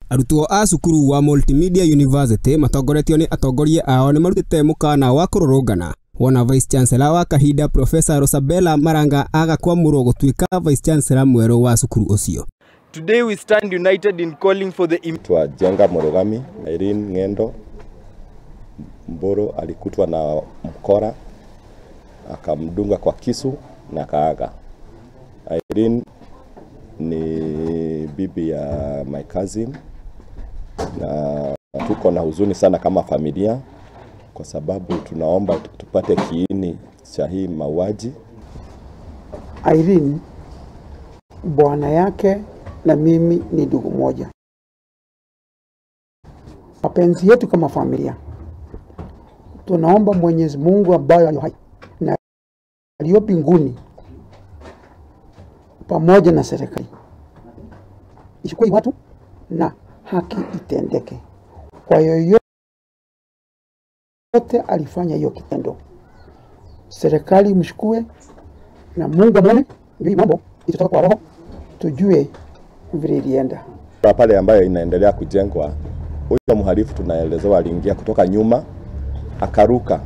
Arutwo a cukuru wa Multimedia University matongoretio ni atongoria ao ni marutite mukana wa kururungana wona Vice Chancellor wa kahinda Professor Rosabella Maranga agakwamurwo gutuika Vice Chancellor mweru wa cukuru ucio. Today we stand united in calling for the Jenga Murugami, Irene Ngendo Mboro alikutwa na mkora akamdunga kwa kisu na kaaga. Irene ni bibi ya my cousin na tuko na huzuni sana kama familia kwa sababu tunaomba tupate kiini cha hii mauaji. Irene bwana yake na mimi ni ndugu moja. Mapenzi yetu kama familia, tunaomba Mwenyezi Mungu ambaye aliyo hai na aliyo mbinguni pamoja na serikali ichukue watu na haki itendeke kwa yoyote alifanya hiyo kitendo. Serikali mshukue na Mungu amwone, ndio mambo itotoka kwa roho tujue vile ilienda. Pale ambayo inaendelea kujengwa, huyo mhalifu tunaelezewa aliingia kutoka nyuma, akaruka,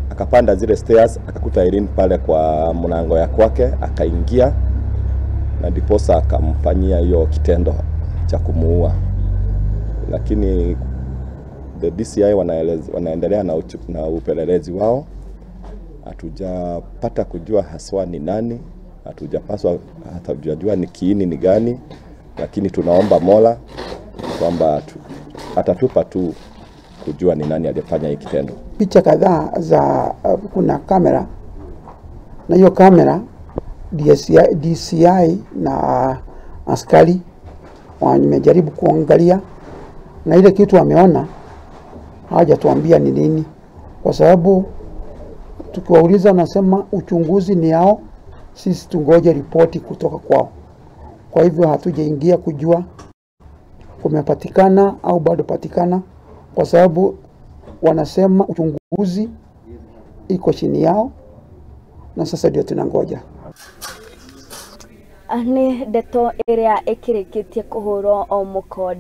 akapanda zile stairs, akakuta Irene pale kwa mlango ya kwake, akaingia na diposa akamfanyia hiyo kitendo cha kumuua. Lakini the DCI wanaendelea na upelelezi wao. Hatujapata kujua haswa ni nani, hatujajua ni kiini ni gani, lakini tunaomba Mola kwamba atatupa tu kujua ni nani aliyefanya hiki kitendo. Picha kadhaa za kuna kamera, na hiyo kamera DCI na askari wamejaribu kuangalia, na ile kitu wameona hawajatuambia ni nini, kwa sababu tukiwauliza nasema uchunguzi ni yao, sisi tungoje ripoti kutoka kwao. Kwa hivyo hatujaingia kujua kumepatikana au bado patikana, kwa sababu wanasema uchunguzi iko chini yao na sasa ndio tunangoja. Ni ndeto iria ikirikitie kuhurwo o mukodi.